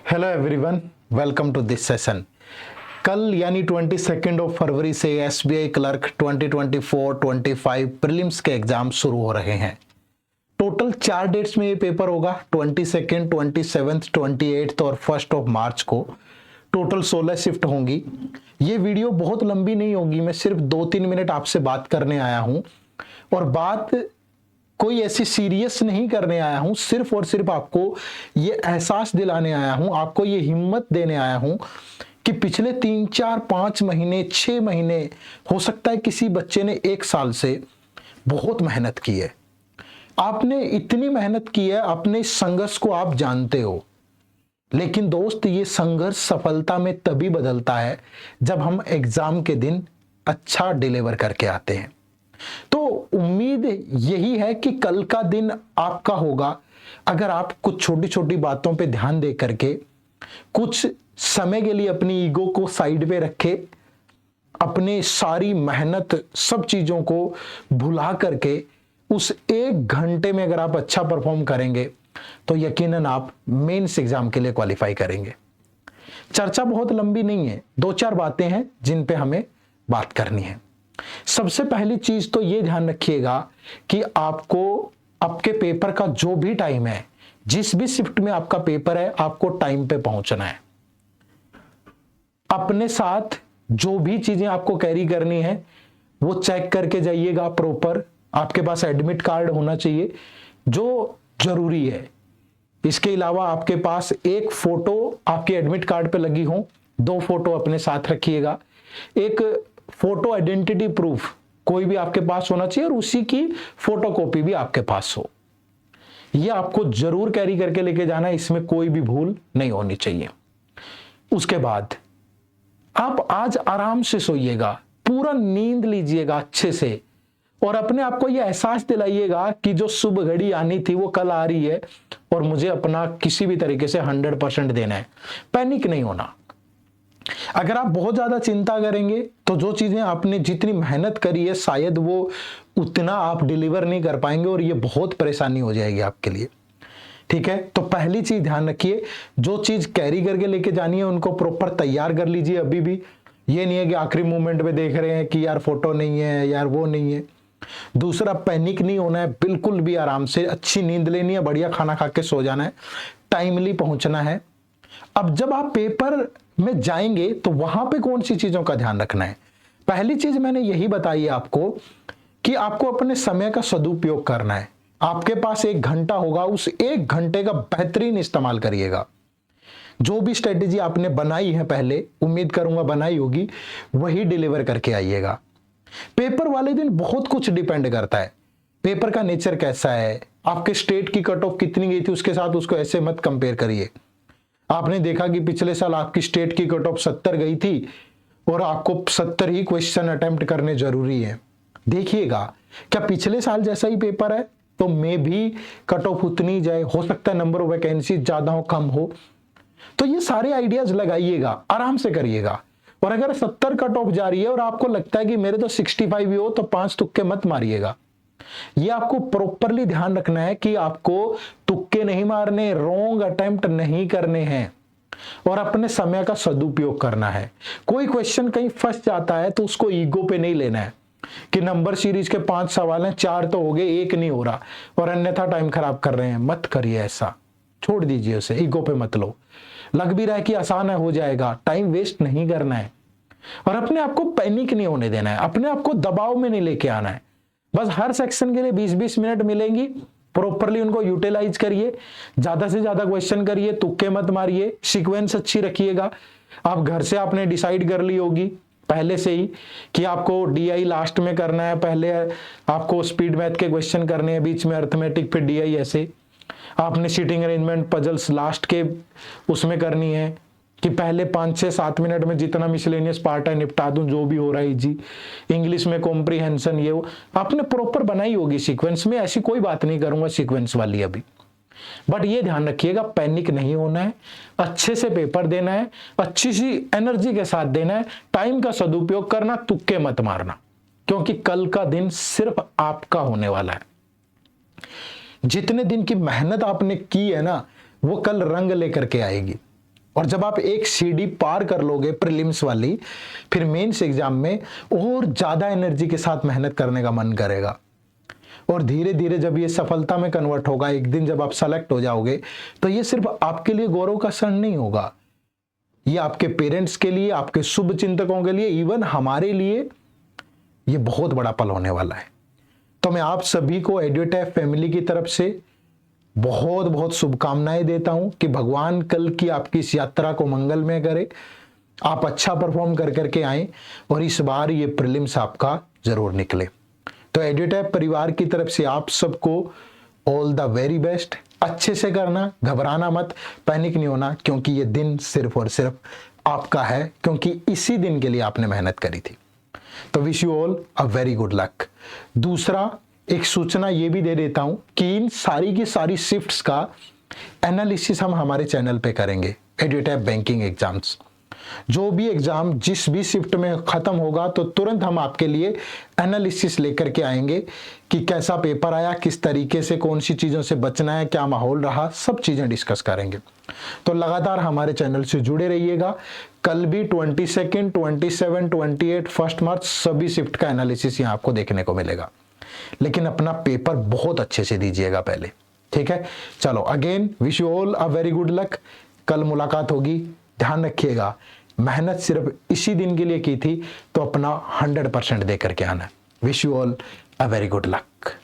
Hello everyone, welcome to this session. कल यानी 22 फरवरी से एसबीआई क्लर्क 2024-25 प्रीलिम्स के एग्जाम शुरू हो रहे हैं। टोटल 4 डेट्स में ये पेपर होगा, 22, 27, 28 और 1 मार्च को। टोटल 16 शिफ्ट होंगी। ये वीडियो बहुत लंबी नहीं होगी, मैं सिर्फ 2-3 मिनट आपसे बात करने आया हूं और बात कोई ऐसी सीरियस नहीं करने आया हूं, सिर्फ और सिर्फ आपको ये एहसास दिलाने आया हूं, आपको ये हिम्मत देने आया हूं कि पिछले 3, 4, 5 महीने, 6 महीने, हो सकता है किसी बच्चे ने 1 साल से बहुत मेहनत की है। आपने इतनी मेहनत की है, अपने संघर्ष को आप जानते हो। लेकिन दोस्त, ये संघर्ष सफलता में तभी बदलता है जब हम एग्जाम के दिन अच्छा डिलीवर करके आते हैं। तो उम्मीद यही है कि कल का दिन आपका होगा अगर आप कुछ छोटी छोटी बातों पे ध्यान दे करके कुछ समय के लिए अपनी ईगो को साइड पे रखे, अपने सारी मेहनत सब चीजों को भुला करके उस 1 घंटे में अगर आप अच्छा परफॉर्म करेंगे तो यकीनन आप मेंस एग्जाम के लिए क्वालिफाई करेंगे। चर्चा बहुत लंबी नहीं है, 2-4 बातें हैं जिन पे हमें बात करनी है। सबसे पहली चीज तो ये ध्यान रखिएगा कि आपको आपके पेपर का जो भी टाइम है, जिस भी शिफ्ट में आपका पेपर है, आपको टाइम पे पहुंचना है। अपने साथ जो भी चीजें आपको कैरी करनी है वो चेक करके जाइएगा प्रॉपर। आपके पास एडमिट कार्ड होना चाहिए जो जरूरी है। इसके अलावा आपके पास एक फोटो आपके एडमिट कार्ड पे लगी हो, 2 फोटो अपने साथ रखिएगा। एक फोटो आइडेंटिटी प्रूफ कोई भी आपके पास होना चाहिए और उसी की फोटोकॉपी भी आपके पास हो। यह आपको जरूर कैरी करके लेके जाना है, इसमें कोई भी भूल नहीं होनी चाहिए। उसके बाद आप आज आराम से सोइएगा, पूरा नींद लीजिएगा अच्छे से और अपने आप को यह एहसास दिलाइएगा कि जो शुभ घड़ी आनी थी वो कल आ रही है और मुझे अपना किसी भी तरीके से 100% देना है। पैनिक नहीं होना। अगर आप बहुत ज्यादा चिंता करेंगे तो जो चीजें आपने जितनी मेहनत करी है शायद वो उतना आप डिलीवर नहीं कर पाएंगे और ये बहुत परेशानी हो जाएगी आपके लिए। ठीक है, तो पहली चीज ध्यान रखिए, जो चीज कैरी करके लेके जानी है उनको प्रॉपर तैयार कर लीजिए। अभी भी ये नहीं है कि आखिरी मोमेंट में देख रहे हैं कि यार फोटो नहीं है, यार वो नहीं है। दूसरा, पैनिक नहीं होना है, बिल्कुल भी आराम से अच्छी नींद लेनी है, बढ़िया खाना खा के सो जाना है, टाइमली पहुंचना है। अब जब आप पेपर में जाएंगे तो वहां पे कौन सी चीजों का ध्यान रखना है? पहली चीज मैंने यही बताई है आपको कि आपको अपने समय का सदुपयोग करना है। आपके पास 1 घंटा होगा, उस 1 घंटे का बेहतरीन इस्तेमाल करिएगा। जो भी स्ट्रेटेजी आपने बनाई है पहले, उम्मीद करूंगा बनाई होगी, वही डिलीवर करके आइएगा। पेपर वाले दिन बहुत कुछ डिपेंड करता है। पेपर का नेचर कैसा है, आपके स्टेट की कट ऑफ कितनी गई थी उसके साथ उसको ऐसे मत कंपेयर करिए। आपने देखा कि पिछले साल आपकी स्टेट की कट ऑफ 70 गई थी और आपको 70 ही क्वेश्चन अटेम्प्ट करने जरूरी है। देखिएगा क्या पिछले साल जैसा ही पेपर है तो मे भी कट ऑफ उतनी जाए, हो सकता है नंबर ऑफ वैकेंसी ज्यादा हो कम हो। तो ये सारे आइडियाज लगाइएगा, आराम से करिएगा। और अगर 70 कट ऑफ जा रही है और आपको लगता है कि मेरे तो 65 ही हो तो 5 तुक्के मत मारिएगा। ये आपको प्रॉपरली ध्यान रखना है कि आपको तुक्के नहीं मारने, रॉन्ग अटेम्प्ट नहीं करने हैं और अपने समय का सदुपयोग करना है। कोई क्वेश्चन कहीं फंस जाता है तो उसको ईगो पे नहीं लेना है कि नंबर सीरीज के 5 सवाल हैं, 4 तो हो गए, 1 नहीं हो रहा और अन्यथा टाइम खराब कर रहे हैं। मत करिए ऐसा, छोड़ दीजिए उसे, ईगो पे मत लो। लग भी रहा है कि आसान है, हो जाएगा, टाइम वेस्ट नहीं करना है और अपने आप को पैनिक नहीं होने देना है, अपने आप को दबाव में नहीं लेके आना है। बस हर सेक्शन के लिए 20-20 मिनट मिलेंगी, प्रॉपरली उनको यूटिलाइज करिए, ज्यादा से ज्यादा क्वेश्चन करिए, तुक्के मत मारिए, सीक्वेंस अच्छी रखिएगा। आप घर से आपने डिसाइड कर ली होगी पहले से ही कि आपको डीआई लास्ट में करना है, पहले आपको स्पीड मैथ के क्वेश्चन करने हैं, बीच में अर्थमेटिक फिर डीआई, ऐसे आपने सीटिंग अरेंजमेंट पजल्स लास्ट के उसमें करनी है कि पहले 5-6-7 मिनट में जितना मिसलेनियस पार्ट है निपटा दूं, जो भी हो रहा है इजी। इंग्लिश में कॉम्प्रीहेंशन, ये आपने प्रॉपर बनाई होगी सीक्वेंस में, ऐसी कोई बात नहीं करूंगा सीक्वेंस वाली अभी। बट ये ध्यान रखिएगा, पैनिक नहीं होना है, अच्छे से पेपर देना है, अच्छी सी एनर्जी के साथ देना है, टाइम का सदुपयोग करना, तुक्के मत मारना, क्योंकि कल का दिन सिर्फ आपका होने वाला है। जितने दिन की मेहनत आपने की है ना, वो कल रंग लेकर के आएगी। और जब आप एक सीढ़ी पार कर लोगे प्रीलिम्स वाली, फिर मेंस एग्जाम में और ज्यादा एनर्जी के साथ मेहनत करने का मन करेगा। और धीरे धीरे जब ये सफलता में कन्वर्ट होगा, एक दिन जब आप सेलेक्ट हो जाओगे, तो ये सिर्फ आपके लिए गौरव का क्षण नहीं होगा, ये आपके पेरेंट्स के लिए, आपके शुभ चिंतकों के लिए, इवन हमारे लिए ये बहुत बड़ा पल होने वाला है। तो मैं आप सभी को एड्यूटैप फैमिली की तरफ से बहुत बहुत शुभकामनाएं देता हूं कि भगवान कल की आपकी इस यात्रा को मंगलमय करे, आप अच्छा परफॉर्म कर करके आए और इस बार ये प्रीलिम्स आपका जरूर निकले। तो एड्यूटैप परिवार की तरफ से आप सबको ऑल द वेरी बेस्ट। अच्छे से करना, घबराना मत, पैनिक नहीं होना, क्योंकि ये दिन सिर्फ और सिर्फ आपका है, क्योंकि इसी दिन के लिए आपने मेहनत करी थी। तो wish you all a very good luck. दूसरा एक सूचना ये भी दे देता हूं कि इन सारी की सारी शिफ्ट्स का एनालिसिस हम हमारे चैनल पे करेंगे। एड्यूटैप बैंकिंग एग्जाम्स, जो भी एग्जाम जिस भी शिफ्ट में खत्म होगा, तो तुरंत हम आपके लिए एनालिसिस लेकर के आएंगे कि कैसा पेपर आया, किस तरीके से, कौन सी चीजों से बचना है, क्या माहौल रहा, सब चीजें डिस्कस करेंगे। तो लगातार हमारे चैनल से जुड़े रहिएगा। कल भी 22, 27, 28, 1 मार्च सभी शिफ्ट का एनालिसिस यहाँ आपको देखने को मिलेगा। लेकिन अपना पेपर बहुत अच्छे से दीजिएगा पहले, ठीक है। चलो, again wish you all a very good luck. कल मुलाकात होगी, ध्यान रखिएगा, मेहनत सिर्फ इसी दिन के लिए की थी, तो अपना 100% दे करके आना। Wish you all a very good luck.